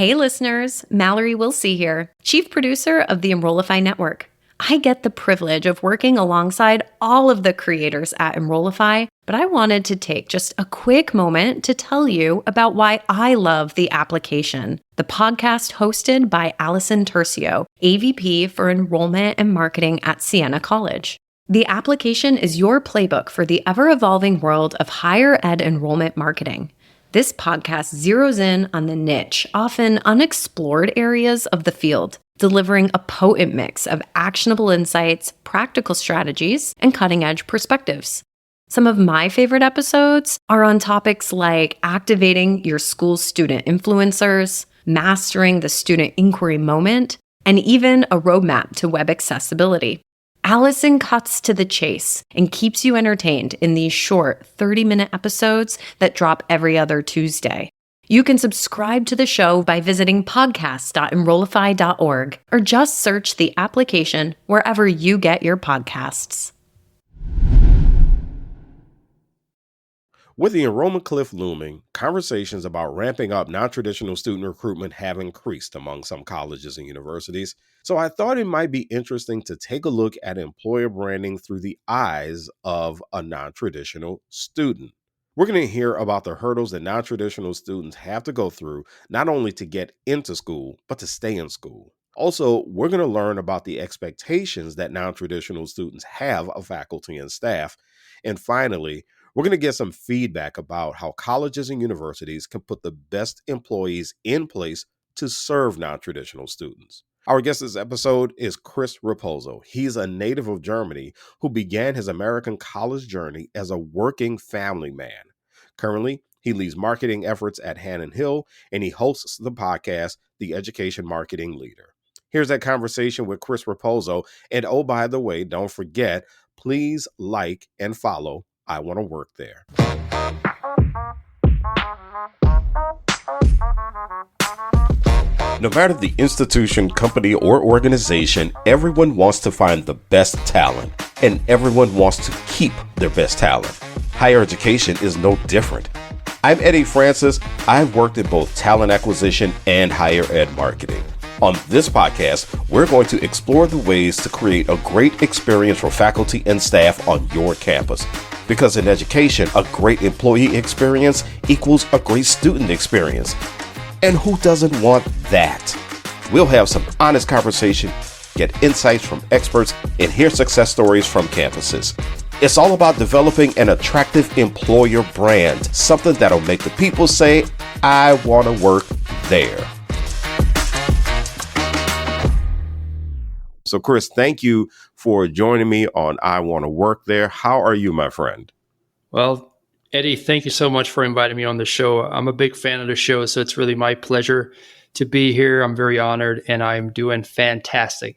Hey listeners, Mallory Wilsey here, Chief Producer of the Enrollify Network. I get the privilege of working alongside all of the creators at Enrollify, but I wanted to take just a quick moment to tell you about why I love the application, the podcast hosted by Allison Tercio, AVP for Enrollment and Marketing at Siena College. The application is your playbook for the ever-evolving world of higher ed enrollment marketing. This podcast zeroes in on the niche, often unexplored areas of the field, delivering a potent mix of actionable insights, practical strategies, and cutting-edge perspectives. Some of my favorite episodes are on topics like activating your school's student influencers, mastering the student inquiry moment, and even a roadmap to web accessibility. Allison cuts to the chase and keeps you entertained in these short 30-minute episodes that drop every other Tuesday. You can subscribe to the show by visiting podcast.enrollify.org or just search the application wherever you get your podcasts. With the enrollment cliff looming, conversations about ramping up non-traditional student recruitment have increased among some colleges and universities. So I thought it might be interesting to take a look at employer branding through the eyes of a non-traditional student. We're going to hear about the hurdles that non-traditional students have to go through, not only to get into school, but to stay in school. Also, we're going to learn about the expectations that non-traditional students have of faculty and staff. And finally, we're going to get some feedback about how colleges and universities can put the best employees in place to serve non-traditional students. Our guest this episode is Chris Rapozo. He's a native of Germany who began his American college journey as a working family man. Currently, he leads marketing efforts at Hannon Hill, and he hosts the podcast, The Education Marketing Leader. Here's that conversation with Chris Rapozo. And oh, by the way, don't forget, please like and follow I Want to Work There. No matter the institution, company, or organization, everyone wants to find the best talent, and everyone wants to keep their best talent. Higher education is no different. I'm Eddie Francis. I've worked in both talent acquisition and higher ed marketing. On this podcast, we're going to explore the ways to create a great experience for faculty and staff on your campus. Because in education, a great employee experience equals a great student experience. And who doesn't want that? We'll have some honest conversation, get insights from experts, and hear success stories from campuses. It's all about developing an attractive employer brand, something that'll make the people say, I want to work there. So, Chris, thank you for joining me on I Want to Work There. How are you, my friend? Well, Eddie, thank you so much for inviting me on the show. I'm a big fan of the show, so it's really my pleasure to be here. I'm very honored, and I'm doing fantastic.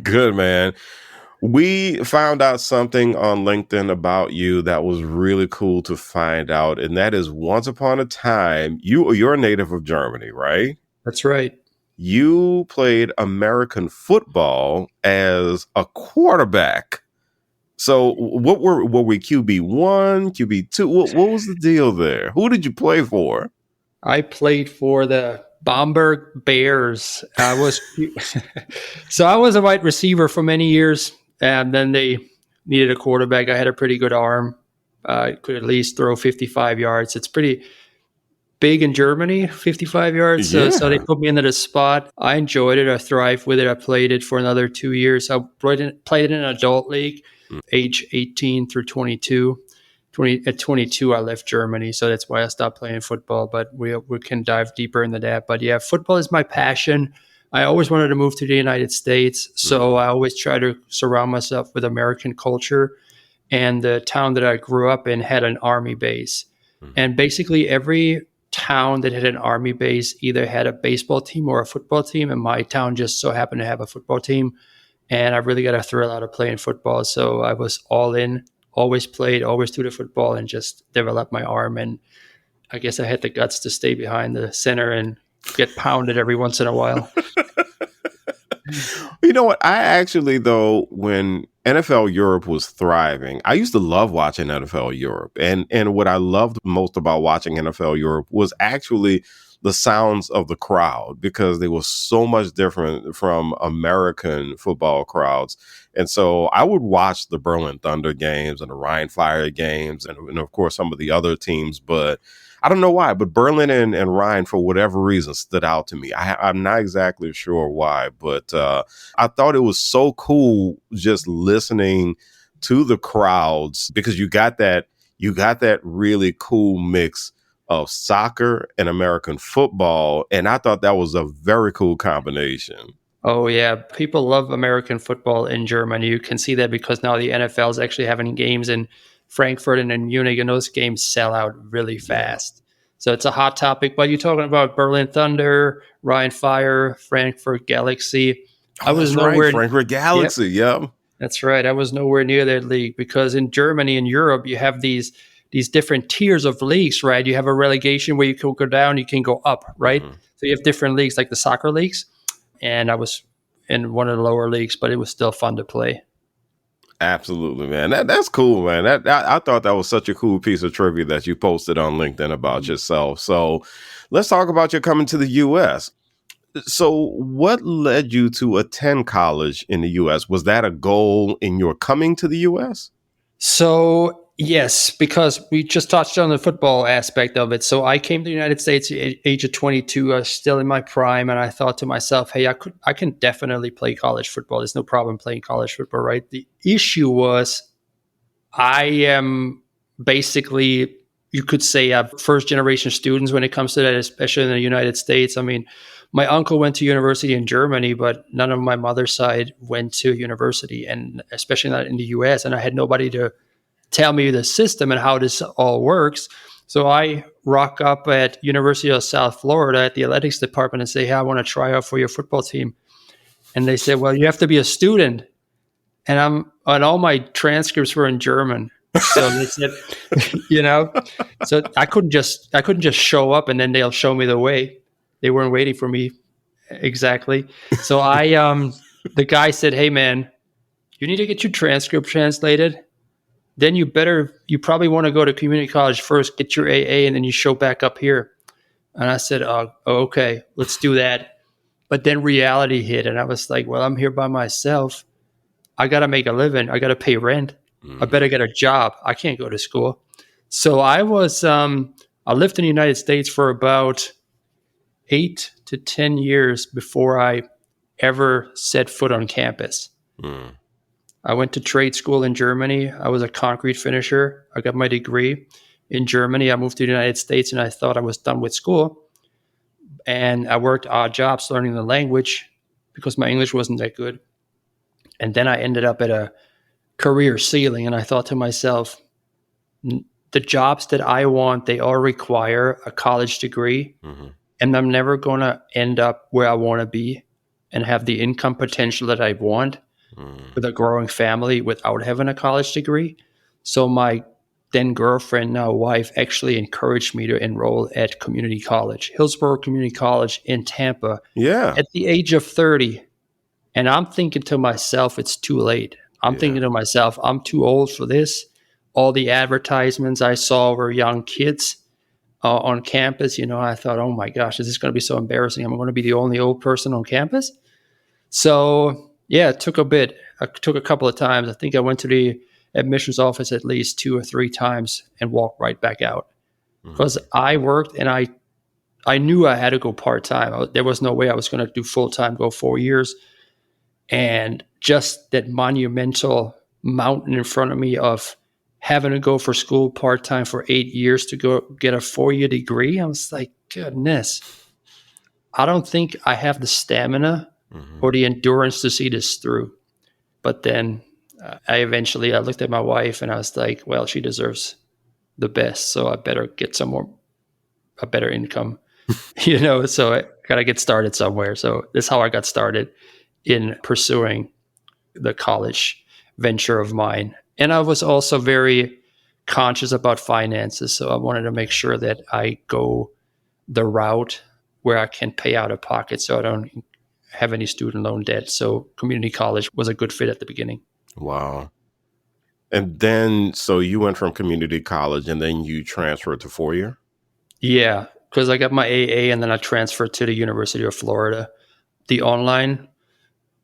Good, man. We found out something on LinkedIn about you that was really cool to find out, and that is once upon a time, you're a native of Germany, right? That's right. You played American football as a quarterback. So what were we QB1, QB2? What was the deal there? Who did you play for? I played for the Bamberg Bears. I was a wide receiver for many years, and then they needed a quarterback. I had a pretty good arm. I could at least throw 55 yards. It's pretty big in Germany, 55 yards. Yeah. So they put me into the spot. I enjoyed it. I thrived with it. I played it for another 2 years. I played in an adult league, age 18 through 22. At 22, I left Germany, so that's why I stopped playing football. But we can dive deeper into that. But yeah, football is my passion. I always wanted to move to the United States, so I always try to surround myself with American culture. And the town that I grew up in had an army base. And basically every town that had an army base either had a baseball team or a football team, and my town just so happened to have a football team. And I really got a thrill out of playing football, so I was all in, always played, always threw the football, and just developed my arm. And I guess I had the guts to stay behind the center and get pounded every once in a while. know what? I actually, though, when NFL Europe was thriving, I used to love watching NFL Europe. And what I loved most about watching NFL Europe was actually the sounds of the crowd, because they were so much different from American football crowds. And so I would watch the Berlin Thunder games and the Rhein Fire games and of course, some of the other teams. But I don't know why, but Berlin and Rhein, for whatever reason, stood out to me. I'm not exactly sure why, but I thought it was so cool just listening to the crowds, because you got that really cool mix of soccer and American football. And I thought that was a very cool combination. Oh, yeah. People love American football in Germany. You can see that because now the NFL is actually having games in Frankfurt and in Munich, and those games sell out really fast. So it's a hot topic. But you're talking about Berlin Thunder, Rhein Fire, Frankfurt Galaxy. I was nowhere. Frankfurt Galaxy, yep. That's right. I was nowhere near that league, because in Germany and Europe, you have these different tiers of leagues, right? You have a relegation where you can go down, you can go up, right? Mm-hmm. So you have different leagues, like the soccer leagues. And I was in one of the lower leagues, but it was still fun to play. Absolutely, man. That's cool, man. I thought that was such a cool piece of trivia that you posted on LinkedIn about yourself. So let's talk about your coming to the U.S. So what led you to attend college in the U.S.? Was that a goal in your coming to the U.S.? So yes, because we just touched on the football aspect of it. So I came to the United States at the age of 22. I was still in my prime, and I thought to myself, hey, I can definitely play college football. There's no problem playing college football, right? The issue was I am basically, you could say, first generation students when it comes to that, especially in the United States. I mean, my uncle went to university in Germany, but none of my mother's side went to university, and especially not in the US. And I had nobody to tell me the system and how this all works. So I rock up at University of South Florida at the athletics department and say, hey, I want to try out for your football team. And they said, well, you have to be a student. And all my transcripts were in German. So they said, so I couldn't just show up and then they'll show me the way. They weren't waiting for me exactly. So the guy said, hey man, you need to get your transcript translated. Then you probably want to go to community college first, get your AA, and then you show back up here. And I said, oh, okay, let's do that. But then reality hit, and I was like, well, I'm here by myself. I got to make a living. I got to pay rent. I better get a job. I can't go to school. So I lived in the United States for about 8 to 10 years before I ever set foot on campus. I went to trade school in Germany. I was a concrete finisher. I got my degree in Germany. I moved to the United States and I thought I was done with school. And I worked odd jobs learning the language because my English wasn't that good. And then I ended up at a career ceiling. And I thought to myself, the jobs that I want, they all require a college degree. Mm-hmm. And I'm never going to end up where I want to be and have the income potential that I want with a growing family without having a college degree. So my then girlfriend, now wife, actually encouraged me to enroll at community college, Hillsborough Community College in Tampa, at the age of 30. And I'm thinking to myself, it's too late. I'm thinking to myself, I'm too old for this. All the advertisements I saw were young kids on campus. I thought, oh my gosh, is this going to be so embarrassing? I'm going to be the only old person on campus. So yeah, it took a bit. It took a couple of times. I think I went to the admissions office at least 2 or 3 times and walked right back out because I worked and I knew I had to go part-time. There was no way I was going to do full-time, go 4 years. And just that monumental mountain in front of me of having to go for school part-time for 8 years to go get a 4-year degree. I was like, goodness, I don't think I have the stamina or the endurance to see this through. But then I looked at my wife and I was like, well, she deserves the best. So I better get a better income, so I got to get started somewhere. So that's how I got started in pursuing the college venture of mine. And I was also very conscious about finances. So I wanted to make sure that I go the route where I can pay out of pocket so I don't have any student loan debt. So community college was a good fit at the beginning. Wow. And then, so you went from community college and then you transferred to 4-year? Yeah, because I got my AA and then I transferred to the University of Florida, the online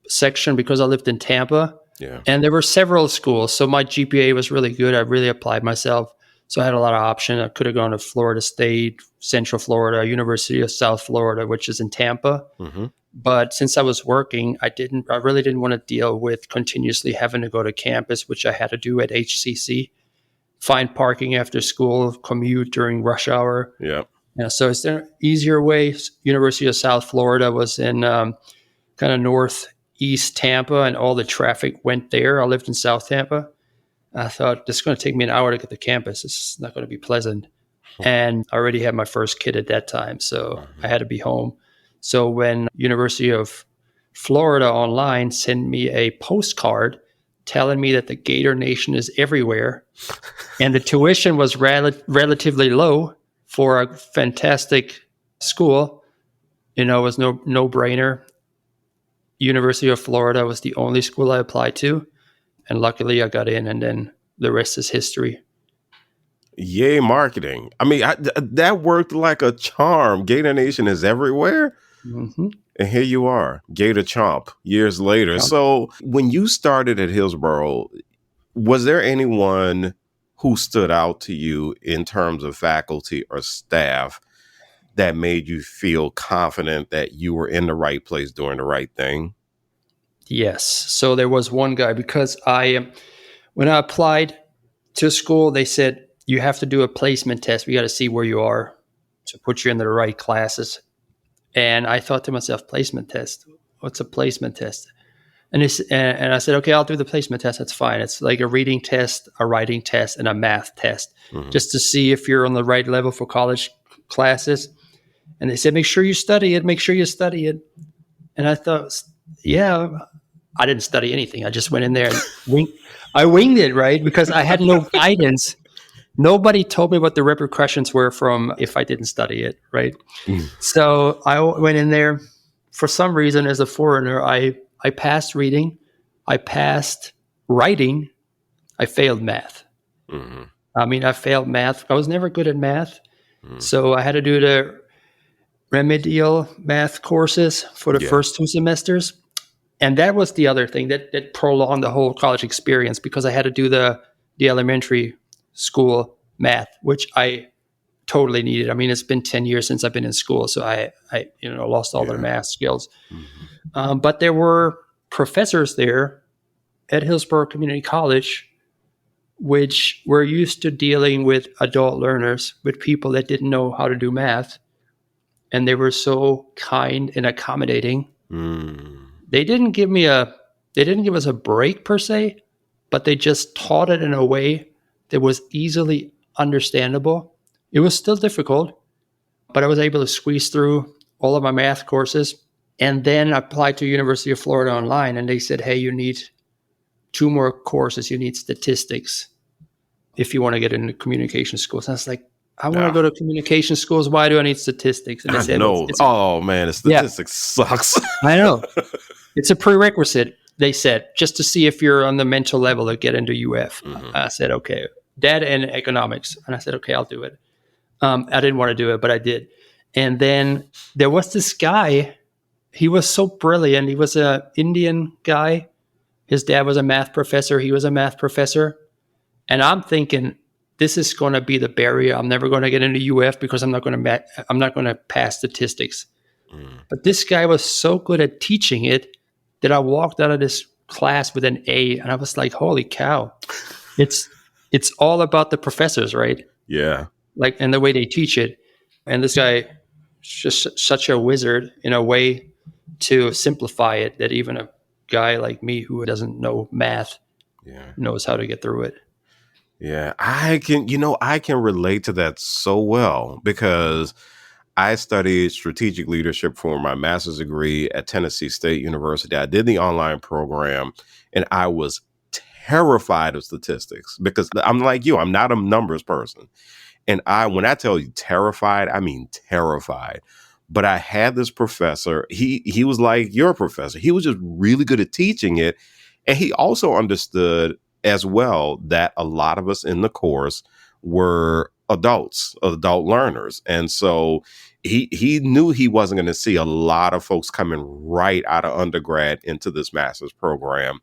section, because I lived in Tampa. Yeah. And there were several schools. So my GPA was really good. I really applied myself. So I had a lot of options. I could have gone to Florida State, Central Florida, University of South Florida, which is in Tampa. Mm-hmm. But since I was working, I really didn't want to deal with continuously having to go to campus, which I had to do at HCC, find parking after school, commute during rush hour. Yeah. Yeah, so it's an easier way. University of South Florida was in kind of northeast Tampa, and all the traffic went there. I lived in South Tampa. I thought, this is going to take me an hour to get to campus. It's not going to be pleasant. And I already had my first kid at that time, so I had to be home. So when University of Florida Online sent me a postcard telling me that the Gator Nation is everywhere, and the tuition was relatively low for a fantastic school, it was no brainer. University of Florida was the only school I applied to, and luckily I got in, and then the rest is history. Yay, marketing. I mean, that worked like a charm. Gator Nation is everywhere. Mm-hmm. And here you are, Gator Chomp, years later. Yeah. So when you started at Hillsborough, was there anyone who stood out to you in terms of faculty or staff that made you feel confident that you were in the right place doing the right thing? Yes. So there was one guy, because when I applied to school, they said, you have to do a placement test. We got to see where you are to put you in the right classes. And I thought to myself, placement test? What's a placement test? And I said, okay, I'll do the placement test. That's fine. It's like a reading test, a writing test, and a math test, just to see if you're on the right level for college classes. And they said, make sure you study it. Make sure you study it. And I thought, yeah, I didn't study anything. I just went in there and I winged it, right? Because I had no guidance. Nobody told me what the repercussions were from if I didn't study it, right? So I went in there. For some reason, as a foreigner, I passed reading, I passed writing, I failed math. Mm-hmm. I mean, I failed math. I was never good at math. So I had to do the remedial math courses for the first 2 semesters. And that was the other thing that prolonged the whole college experience, because I had to do the elementary school math, which I totally needed. I mean, it's been 10 years since I've been in school, so I lost all the math skills. Mm-hmm. But there were professors there at Hillsborough Community College which were used to dealing with adult learners, with people that didn't know how to do math. And they were so kind and accommodating. They didn't give us a break per se, but they just taught it in a way that was easily understandable. It was still difficult, but I was able to squeeze through all of my math courses. And then I applied to University of Florida Online, and they said, hey, you need 2 more courses. You need statistics if you want to get into communication schools. And I was like, I want to go to communication schools. Why do I need statistics? And they said, the statistics sucks. I know. It's a prerequisite, they said, just to see if you're on the mental level to get into UF. I said, okay. Data and economics. And I said, okay, I'll do it. I didn't want to do it, but I did. And then there was this guy. He was so brilliant. He was an Indian guy. His dad was a math professor. He was a math professor. And I'm thinking, this is going to be the barrier. I'm never going to get into UF because I'm not going to pass statistics. But this guy was so good at teaching it that I walked out of this class with an A, and I was like, holy cow. It's all about the professors, right? Yeah. Like, and the way they teach it. And this guy is just such a wizard in a way to simplify it that even a guy like me who doesn't know math knows how to get through it. Yeah, I can relate to that so well, because I studied strategic leadership for my master's degree at Tennessee State University. I did the online program, and I was terrified of statistics because I'm like you, I'm not a numbers person. And when I tell you terrified, I mean terrified. But I had this professor, he was like your professor. He was just really good at teaching it. And he also understood as well that a lot of us in the course were adult learners. And so he knew he wasn't going to see a lot of folks coming right out of undergrad into this master's program.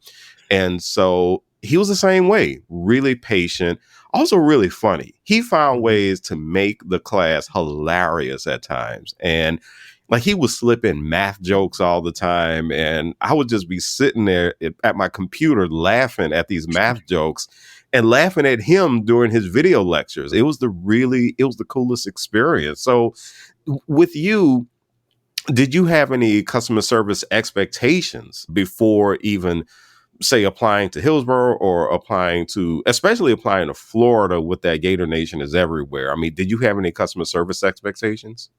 And so he was the same way, really patient, also really funny. He found ways to make the class hilarious at times. And like he would slip in math jokes all the time. And I would just be sitting there at my computer laughing at these math jokes and laughing at him during his video lectures. It was the coolest experience. So with you, did you have any customer service expectations before even, say, applying to Hillsborough or especially applying to Florida with that Gator Nation is everywhere? I mean, did you have any customer service expectations?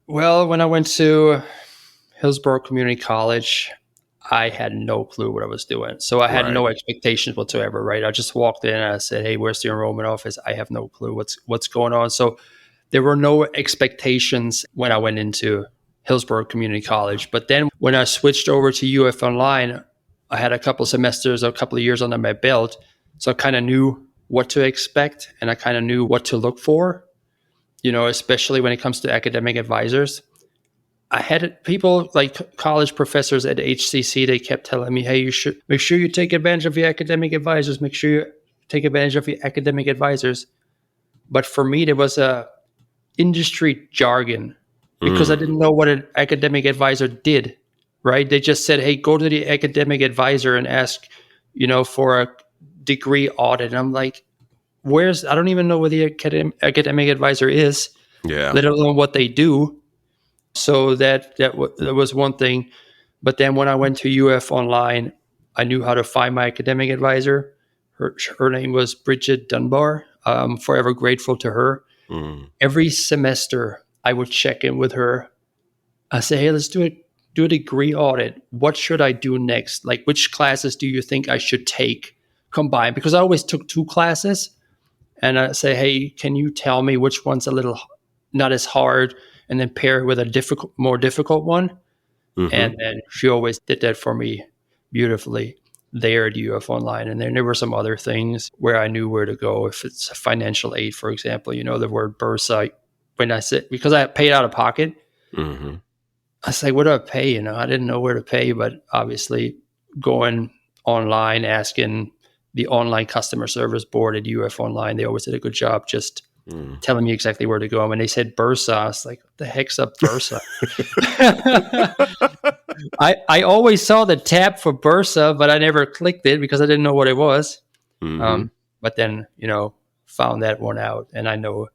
Well, when I went to Hillsborough Community College, I had no clue what I was doing. So I had no expectations whatsoever, right? I just walked in and I said, hey, where's the enrollment office? I have no clue what's going on. So there were no expectations when I went into Hillsborough Community College. But then when I switched over to UF Online, I had a couple of years under my belt. So I kind of knew what to expect and I kind of knew what to look for, especially when it comes to academic advisors. I had people like college professors at HCC, they kept telling me, hey, you should make sure you take advantage of your academic advisors. Make sure you take advantage of your academic advisors. But for me, there was a industry jargon because I didn't know what an academic advisor did, right? They just said, hey, go to the academic advisor and ask, for a degree audit. And I'm like, I don't even know where the academic advisor is, let alone what they do. So that was one thing. But then when I went to UF Online, I knew how to find my academic advisor. Her name was Bridget Dunbar. I'm forever grateful to her. Every semester, I would check in with her. I say, hey, let's do a degree audit. What should I do next? Like, which classes do you think I should take combined? Because I always took 2 classes. And I say, hey, can you tell me which one's a little not as hard? And then pair it with a more difficult one. And then she always did that for me beautifully there at UF Online. And then there were some other things where I knew where to go. If it's financial aid, for example, the word Bursa, when I said, because I paid out of pocket, I say, what do I pay? I didn't know where to pay, but obviously going online, asking the online customer service board at UF Online, they always did a good job just telling me exactly where to go. And when they said Bursa, I was like, what the heck's up Bursa? I always saw the tab for Bursa, but I never clicked it because I didn't know what it was. But then, found that one out. And I know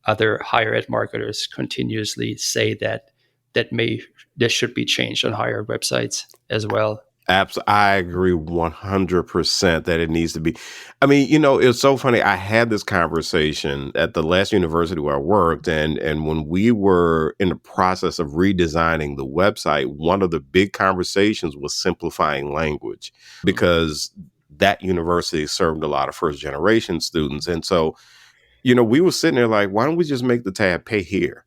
other higher ed marketers continuously say that should be changed on higher ed websites as well. Absolutely. I agree 100% that it needs to be. I mean, it's so funny. I had this conversation at the last university where I worked, and when we were in the process of redesigning the website, one of the big conversations was simplifying language because that university served a lot of first generation students. And so, we were sitting there like, why don't we just make the tab pay here?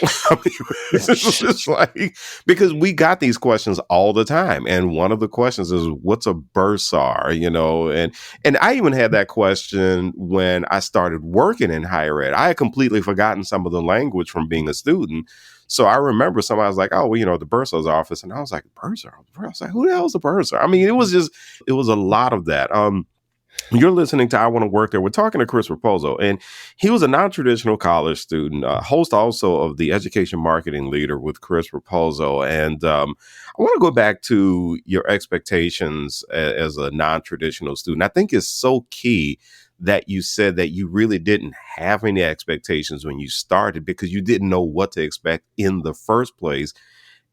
I mean, it's just like, because we got these questions all the time. And one of the questions is, what's a bursar? And I even had that question when I started working in higher ed. I had completely forgotten some of the language from being a student. So I remember somebody was like, oh, well, the bursar's office. And I was like, bursar? I was like, who the hell is a bursar? I mean, it was a lot of that. You're listening to I Want to Work There. We're talking to Chris Rapozo, and he was a non-traditional college student, host also of the Education Marketing Leader with Chris Rapozo. And I want to go back to your expectations as a non-traditional student. I think it's so key that you said that you really didn't have any expectations when you started because you didn't know what to expect in the first place.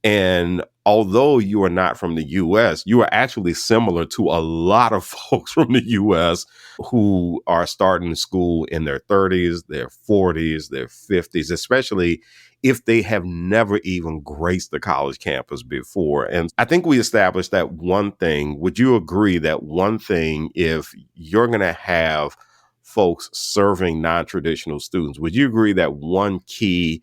And although you are not from the U.S., you are actually similar to a lot of folks from the U.S. who are starting school in their 30s, their 40s, their 50s, especially if they have never even graced the college campus before. And I think we established that one thing. Would you agree that one thing, if you're going to have folks serving non-traditional students, would you agree that one key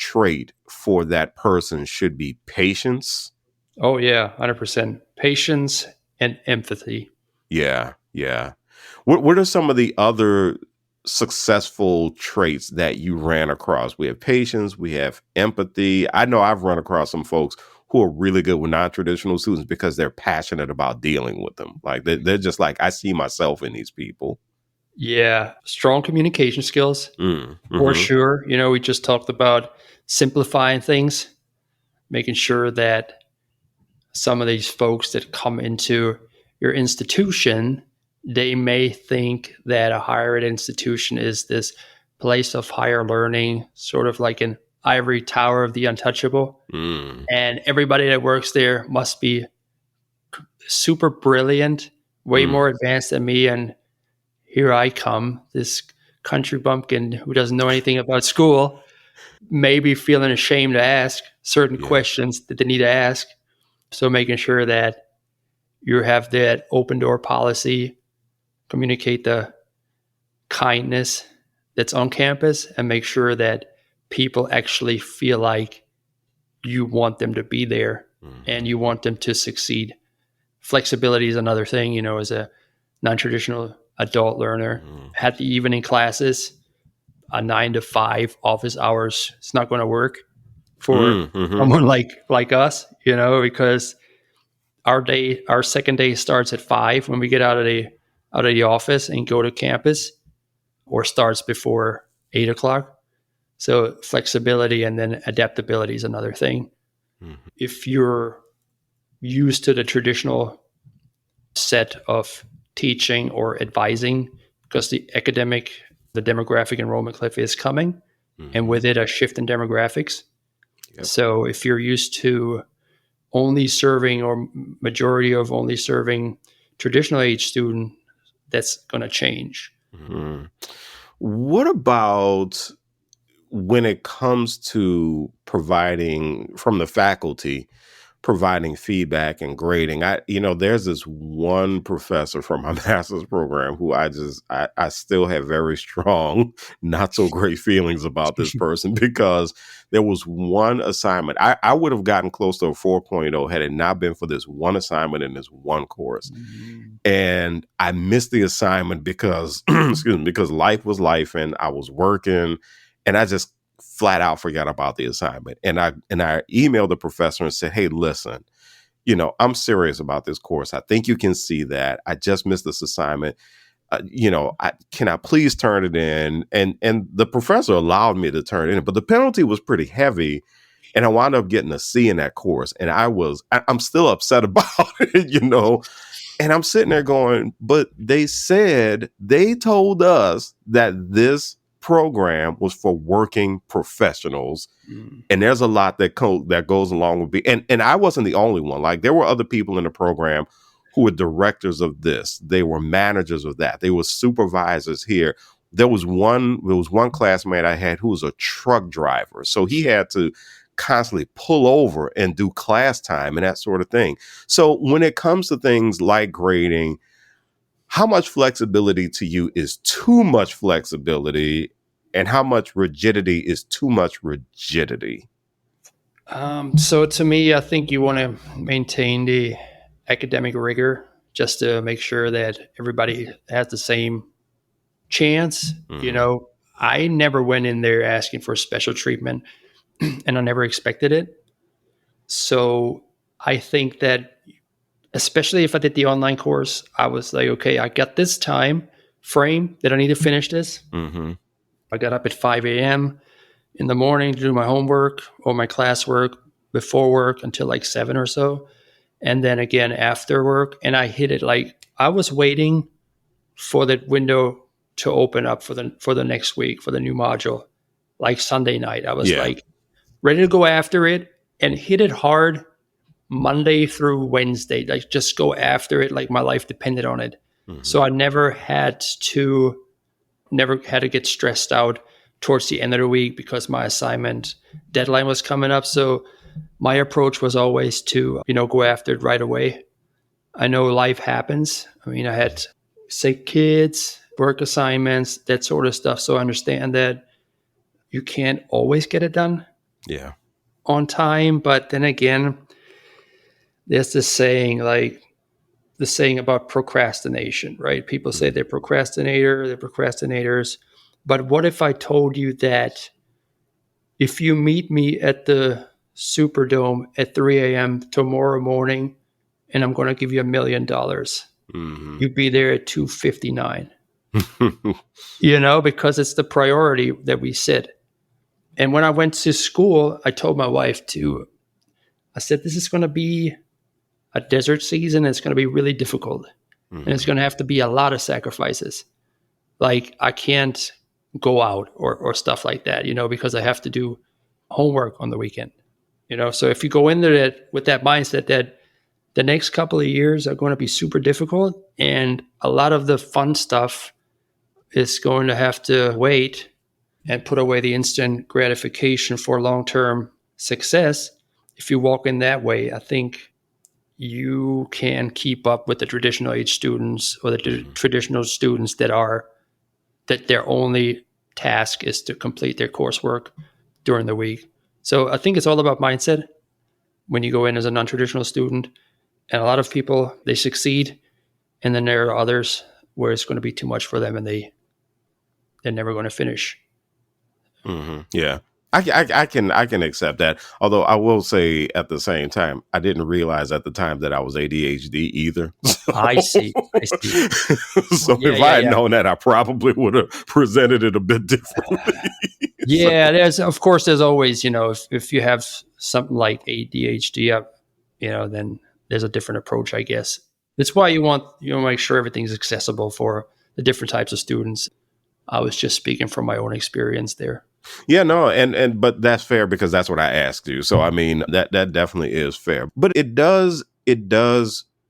trait for that person should be patience. Oh, yeah, 100%. Patience and empathy. Yeah, yeah. What are some of the other successful traits that you ran across? We have patience, we have empathy. I know I've run across some folks who are really good with non-traditional students because they're passionate about dealing with them. Like they're just like, I see myself in these people. Yeah, strong communication skills, for Mm-hmm. sure. We just talked about simplifying things, making sure that some of these folks that come into your institution, they may think that a higher ed institution is this place of higher learning, sort of like an ivory tower of the untouchable. Mm. And everybody that works there must be super brilliant, way more advanced than me. And here I come, this country bumpkin who doesn't know anything about school, maybe feeling ashamed to ask certain Yeah. questions that they need to ask. So making sure that you have that open door policy, communicate the kindness that's on campus, and make sure that people actually feel like you want them to be there and you want them to succeed. Flexibility is another thing, as a non-traditional adult learner. Had the evening classes, a 9 to 5 office hours. It's not going to work for someone like us, because our second day starts at 5 when we get out of the office and go to campus, or starts before 8 o'clock. So flexibility and then adaptability is another thing. If you're used to the traditional set of teaching or advising, because the demographic enrollment cliff is coming, and with it a shift in demographics. Yep. So if you're used to only serving, or majority of only serving traditional age student, that's going to change. What about when it comes to providing from the faculty, providing feedback and grading? There's this one professor from my master's program who I still have very strong, not so great feelings about this person, because there was one assignment. I would have gotten close to a 4.0 had it not been for this one assignment in this one course. And I missed the assignment because, because life was life and I was working, and I just flat out forgot about the assignment. And I emailed the professor and said, hey, listen, I'm serious about this course. I think you can see that. I just missed this assignment. Can I please turn it in? And the professor allowed me to turn it in, but the penalty was pretty heavy. And I wound up getting a C in that course. And I'm still upset about it, And I'm sitting there going, but they told us that this program was for working professionals. And there's a lot that goes along with it. And I wasn't the only one. Like, there were other people in the program who were directors of this. They were managers of that. They were supervisors here. There was one classmate I had who was a truck driver. So he had to constantly pull over and do class time and that sort of thing. So when it comes to things like grading, how much flexibility to you is too much flexibility, and how much rigidity is too much rigidity? So to me, I think you want to maintain the academic rigor just to make sure that everybody has the same chance. I never went in there asking for special treatment, and I never expected it. So I think that, especially if I did the online course, I was like, okay, I got this time frame that I need to finish this. I got up at 5 a.m. in the morning to do my homework or my classwork before work until like 7 or so. And then again after work. And I hit it like I was waiting for that window to open up for the next week, for the new module. Like Sunday night, I was like ready to go after it and hit it hard Monday through Wednesday. Like, just go after it like my life depended on it. So I never had to get stressed out towards the end of the week because my assignment deadline was coming up. So my approach was always to, go after it right away. I know life happens. I mean, I had sick kids, work assignments, that sort of stuff. So I understand that you can't always get it done. Yeah. on time. But then again, there's this saying, like the saying about procrastination, right? People say they're procrastinators. But what if I told you that if you meet me at the Superdome at 3 a.m. tomorrow morning, and I'm going to give you $1 million, Mm-hmm. you'd be there at 2:59. Because it's the priority that we set. And when I went to school, I told my wife I said, this is going to be a desert season. It's going to be really difficult. And it's going to have to be a lot of sacrifices. Like I can't go out or stuff like that, because I have to do homework on the weekend. So if you go into it with that mindset that the next couple of years are going to be super difficult and a lot of the fun stuff is going to have to wait and put away the instant gratification for long-term success. If you walk in that way, I think you can keep up with the traditional age students or the traditional students that their only task is to complete their coursework during the week. So I think it's all about mindset when you go in as a non-traditional student. And a lot of people, they succeed. And then there are others where it's going to be too much for them and they're never going to finish. Mm-hmm. Yeah. I can accept that. Although I will say at the same time, I didn't realize at the time that I was ADHD either. I see. So if I had known that, I probably would have presented it a bit differently. Yeah, there's always, if you have something like ADHD, then there's a different approach, I guess. That's why you want to make sure everything's accessible for the different types of students. I was just speaking from my own experience there. Yeah, no, but that's fair because that's what I asked you. So I mean that definitely is fair. But it does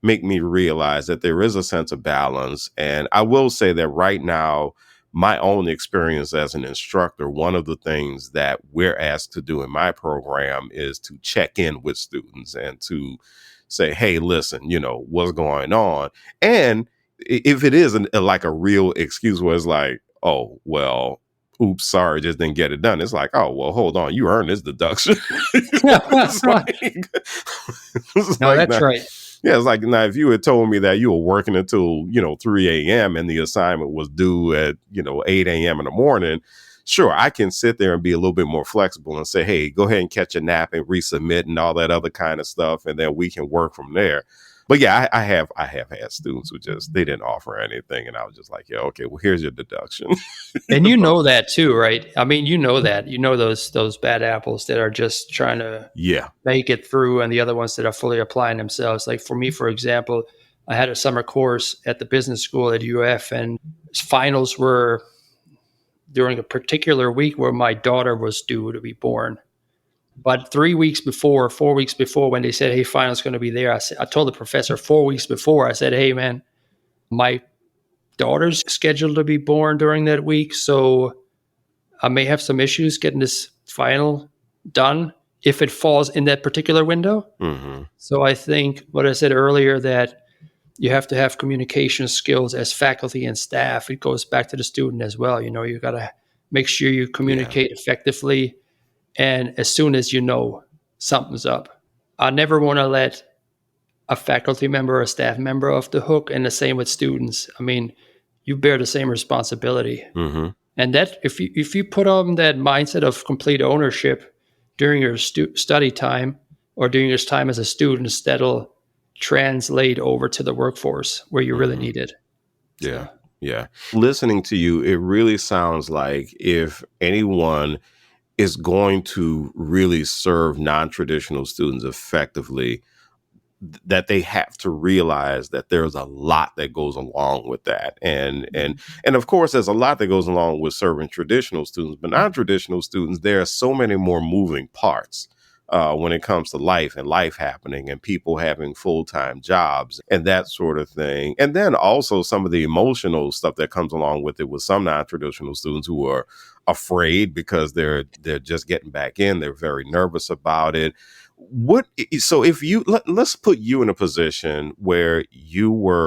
make me realize that there is a sense of balance. And I will say that right now, my own experience as an instructor, one of the things that we're asked to do in my program is to check in with students and to say, hey, listen, what's going on? And if it is like a real excuse where it's like, oh, well, oops, sorry, just didn't get it done. It's like, oh, well, hold on, you earned this deduction. It's that's right. Yeah, it's like, now, if you had told me that you were working until, 3 a.m. and the assignment was due at, 8 a.m. in the morning, sure, I can sit there and be a little bit more flexible and say, hey, go ahead and catch a nap and resubmit and all that other kind of stuff. And then we can work from there. But yeah, I have had students who they didn't offer anything. And I was just like, yeah, okay, well, here's your deduction. And that too, right? I mean, those bad apples that are just trying to make it through and the other ones that are fully applying themselves. Like for me, for example, I had a summer course at the business school at UF and finals were during a particular week where my daughter was due to be born. But 4 weeks before, when they said, hey, final's going to be there, I told the professor 4 weeks before, I said, hey, man, my daughter's scheduled to be born during that week, so I may have some issues getting this final done if it falls in that particular window. Mm-hmm. So I think what I said earlier, that you have to have communication skills as faculty and staff. It goes back to the student as well. You got to make sure you communicate effectively. And as soon as something's up, I never want to let a faculty member or a staff member off the hook. And the same with students. I mean, you bear the same responsibility. Mm-hmm. And that if you put on that mindset of complete ownership during your study time or during your time as a student, that'll translate over to the workforce where you really need it. Yeah. So. Yeah. Listening to you, it really sounds like if anyone is going to really serve non-traditional students effectively, that they have to realize that there's a lot that goes along with that. And of course, there's a lot that goes along with serving traditional students, but non-traditional students, there are so many more moving parts when it comes to life and life happening and people having full-time jobs and that sort of thing. And then also some of the emotional stuff that comes along with it with some non-traditional students who are afraid because they're just getting back in. They're very nervous about it. So if let's put you in a position where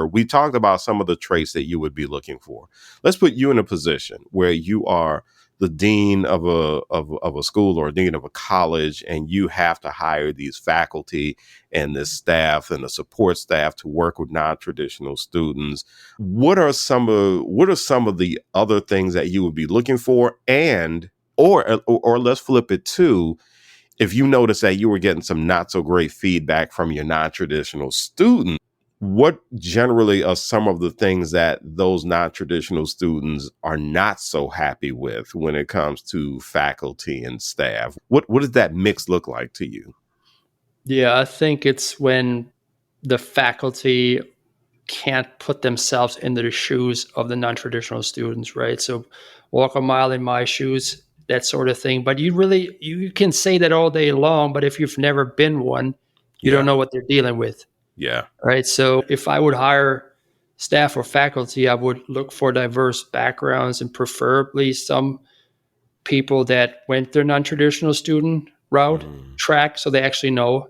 we talked about some of the traits that you would be looking for. Let's put you in a position where you are the dean of a school or a dean of a college, and you have to hire these faculty and this staff and the support staff to work with non-traditional students. What are some of the other things that you would be looking for? And or let's flip it too, if you notice that you were getting some not so great feedback from your non-traditional students, what generally are some of the things that those non-traditional students are not so happy with when it comes to faculty and staff? What does that mix look like to you? Yeah, I think it's when the faculty can't put themselves into the shoes of the non-traditional students, right? So walk a mile in my shoes, that sort of thing. But you can say that all day long, but if you've never been one, you don't Yeah. know what they're dealing with, Yeah. right? So if I would hire staff or faculty, I would look for diverse backgrounds and preferably some people that went their non-traditional student route Mm-hmm. track so they actually know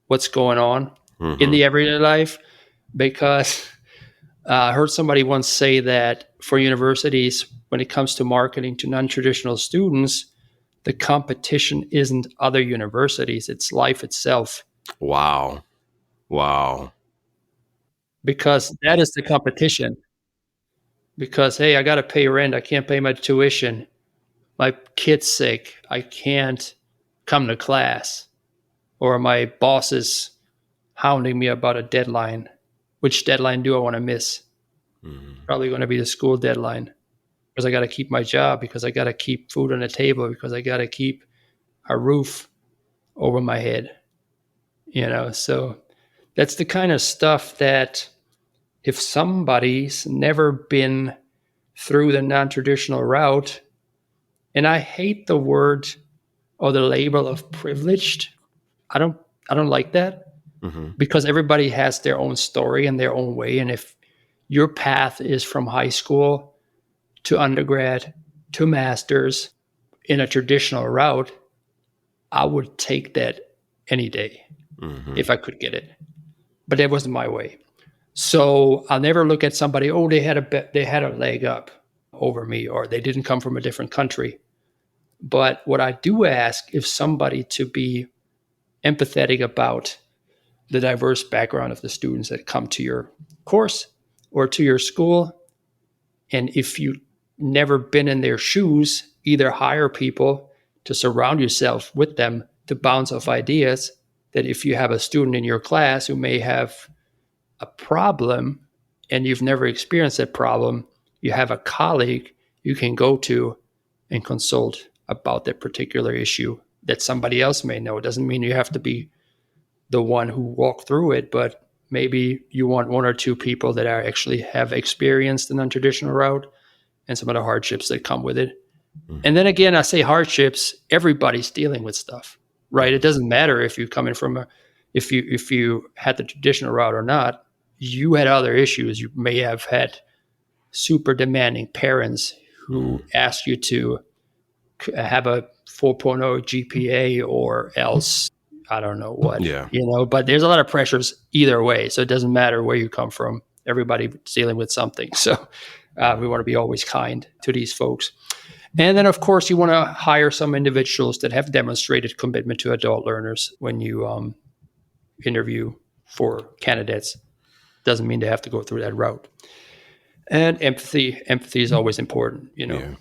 what's going on in Mm-hmm. the everyday life. Because I heard somebody once say that for universities, when it comes to marketing to non-traditional students, the competition isn't other universities, it's life itself. Wow. Wow. Because that is the competition. Because, hey, I got to pay rent. I can't pay my tuition. My kid's sick. I can't come to class. Or my boss is hounding me about a deadline. Which deadline do I want to miss? Mm-hmm. Probably going to be the school deadline. Because I got to keep my job, because I got to keep food on the table, because I got to keep a roof over my head. So that's the kind of stuff that if somebody's never been through the non-traditional route, and I hate the word or the label of privileged. I don't like that, Mm-hmm. because everybody has their own story and their own way. And if your path is from high school to undergrad to master's in a traditional route, I would take that any day Mm-hmm. if I could get it. But that wasn't my way. So I'll never look at somebody, oh, they had a leg up over me, or they didn't come from a different country. But what I do ask is somebody to be empathetic about the diverse background of the students that come to your course or to your school. And if you've never been in their shoes, either hire people to surround yourself with them to bounce off ideas, that if you have a student in your class who may have a problem and you've never experienced that problem, you have a colleague you can go to and consult about that particular issue that somebody else may know. It doesn't mean you have to be the one who walked through it, but maybe you want one or two people that are actually have experienced the non-traditional route and some of the hardships that come with it. Mm-hmm. And then again, I say hardships, everybody's dealing with stuff, right? It doesn't matter if you're coming from if you had the traditional route or not, you had other issues. You may have had super demanding parents who asked you to have a 4.0 GPA or else I don't know what, Yeah. but there's a lot of pressures either way. So it doesn't matter where you come from. Everybody's dealing with something. So we want to be always kind to these folks. And then, of course, you want to hire some individuals that have demonstrated commitment to adult learners when you interview for candidates. Doesn't mean they have to go through that route. And empathy is always important, Yeah.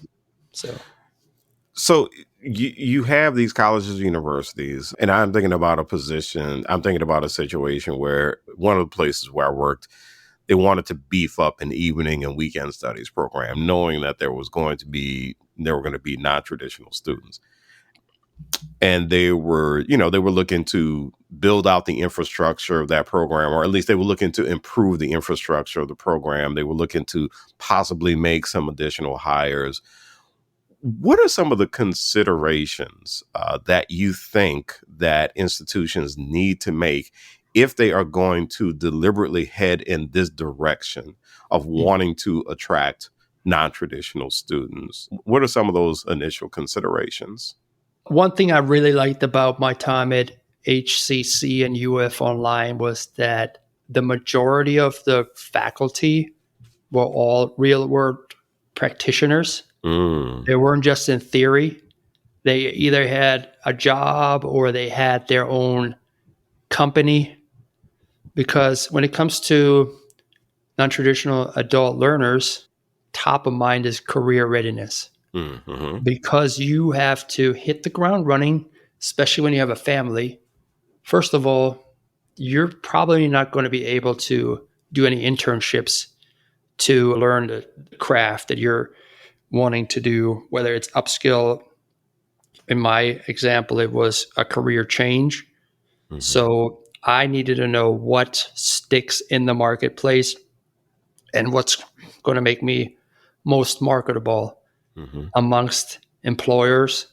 So you have these colleges and universities, and I'm thinking about a situation where one of the places where I worked, they wanted to beef up an evening and weekend studies program, knowing that there were going to be non-traditional students. And they were looking to build out the infrastructure of that program, or at least they were looking to improve the infrastructure of the program. They were looking to possibly make some additional hires. What are some of the considerations that you think that institutions need to make if they are going to deliberately head in this direction of wanting to attract non-traditional students? What are some of those initial considerations? one thing I really liked about my time at HCC and UF Online was that the majority of the faculty were all real world practitioners They weren't just in theory. They either had a job or they had their own company. Because when it comes to non-traditional adult learners, top of mind is career readiness. Mm-hmm. Because you have to hit the ground running, especially when you have a family. First of all, you're probably not going to be able to do any internships to learn the craft that you're wanting to do, whether it's upskill. In my example, it was a career change. Mm-hmm. So I needed to know what sticks in the marketplace and what's going to make me most marketable amongst employers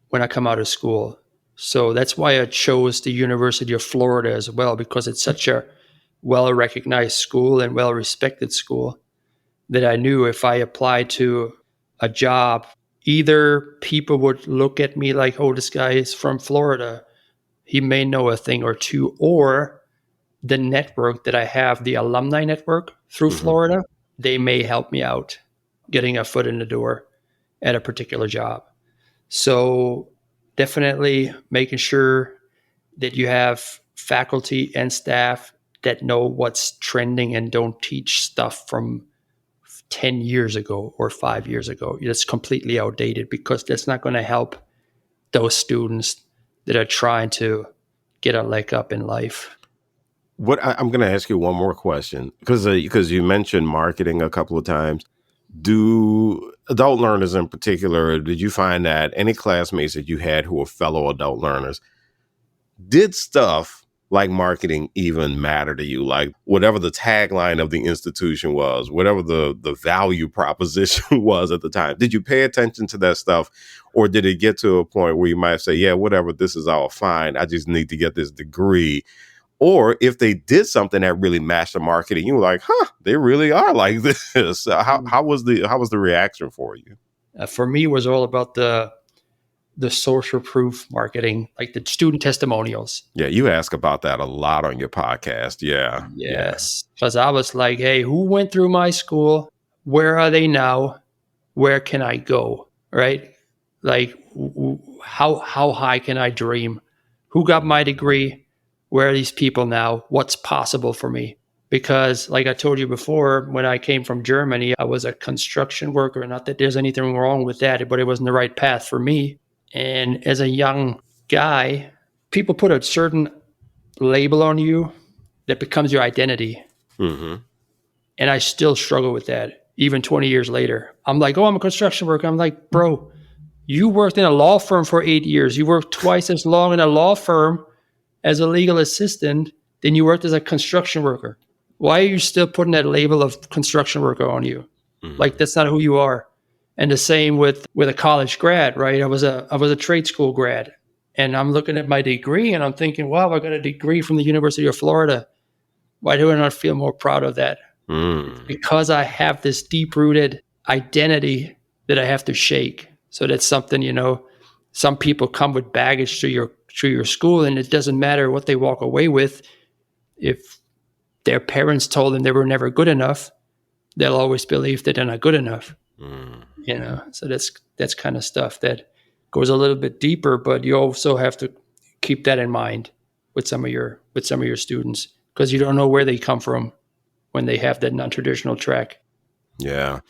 when I come out of school. So that's why I chose the University of Florida as well, because it's such a well-recognized school and well-respected school that I knew if I applied to a job, either people would look at me like, oh, this guy is from Florida, he may know a thing or two, or the network that I have, the alumni network through Florida, they may help me out getting a foot in the door at a particular job. So definitely making sure that you have faculty and staff that know what's trending and don't teach stuff from 10 years ago or 5 years ago. That's completely outdated, because that's not going to help those students that are trying to get a leg up in life. I'm going to ask you one more question, because you mentioned marketing a couple of times. Do adult learners in particular, did you find that any classmates that you had who were fellow adult learners, did stuff like marketing even matter to you? Like whatever the tagline of the institution was, whatever the value proposition was at the time, did you pay attention to that stuff? Or did it get to a point where you might say, yeah, whatever, this is all fine, I just need to get this degree? Or if they did something that really matched the marketing, you were like, huh, they really are like this. How was the reaction for you? For me, it was all about the social proof marketing, like the student testimonials. Yeah, you ask about that a lot on your podcast. Yeah. Yes. Because I was like, hey, who went through my school? Where are they now? Where can I go? Right? Like, how high can I dream? Who got my degree? Where are these people now? What's possible for me? Because like I told you before, when I came from Germany, I was a construction worker. Not that there's anything wrong with that, but it wasn't the right path for me. And as a young guy, people put a certain label on you that becomes your identity. Mm-hmm. And I still struggle with that, even 20 years later. I'm like, oh, I'm a construction worker. I'm like, bro, you worked in a law firm for 8 years. You worked twice as long in a law firm as a legal assistant than you worked as a construction worker. Why are you still putting that label of construction worker on you? Mm-hmm. Like, that's not who you are. And the same with a college grad, right? I was a trade school grad, and I'm looking at my degree and I'm thinking, wow, I got a degree from the University of Florida. Why do I not feel more proud of that? Because I have this deep-rooted identity that I have to shake. So that's something, some people come with baggage to your school, and it doesn't matter what they walk away with. If their parents told them they were never good enough, they'll always believe that they're not good enough. So that's kind of stuff that goes a little bit deeper, but you also have to keep that in mind with some of your students, because you don't know where they come from when they have that non-traditional track. Yeah.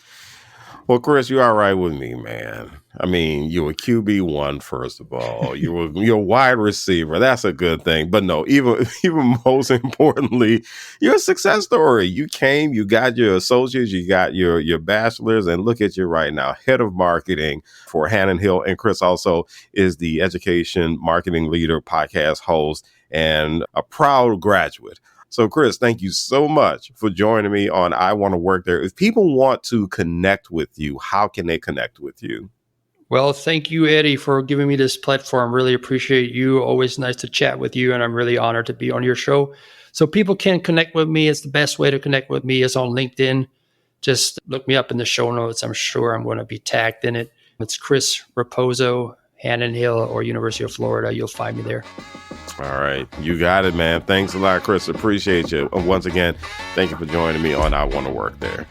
Well, Chris, you're all right with me, man. I mean, you're a QB1, first of all. You're a wide receiver. That's a good thing. But no, even most importantly, you're a success story. You came, you got your associates, you got your bachelor's, and look at you right now, head of marketing for Hannon Hill. And Chris also is the education marketing leader, podcast host, and a proud graduate. So, Chris, thank you so much for joining me on I Want to Work There. If people want to connect with you, how can they connect with you? Well, thank you, Eddie, for giving me this platform. Really appreciate you. Always nice to chat with you, and I'm really honored to be on your show. So people can connect with me. It's the best way to connect with me is on LinkedIn. Just look me up in the show notes. I'm sure I'm going to be tagged in it. It's Chris Rapozo, Hannon Hill, or University of Florida. You'll find me there. All right. You got it, man. Thanks a lot, Chris. Appreciate you. And once again, thank you for joining me on I Want to Work There.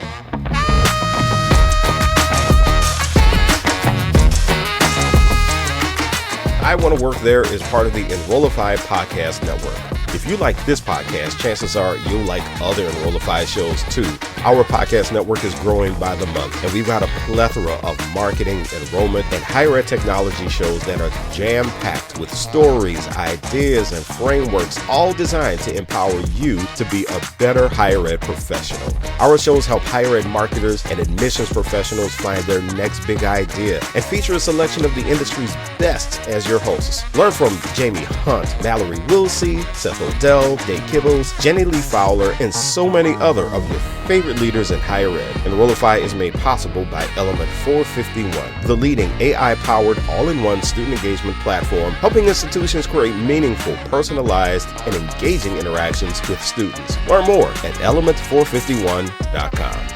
I Want to Work There is part of the Enrollify Podcast Network. If you like this podcast, chances are you'll like other Enrollify shows too. Our podcast network is growing by the month, and we've got a plethora of marketing, enrollment, and higher ed technology shows that are jam-packed with stories, ideas, and frameworks, all designed to empower you to be a better higher ed professional. Our shows help higher ed marketers and admissions professionals find their next big idea and feature a selection of the industry's best as your hosts. Learn from Jamie Hunt, Mallory Wilsey, Seth Odell, Dave Kibbles, Jenny Lee Fowler, and so many other of your favorite leaders in higher ed. Enrollify is made possible by Element 451, the leading AI-powered all-in-one student engagement platform, helping institutions create meaningful, personalized, and engaging interactions with students. Learn more at element451.com.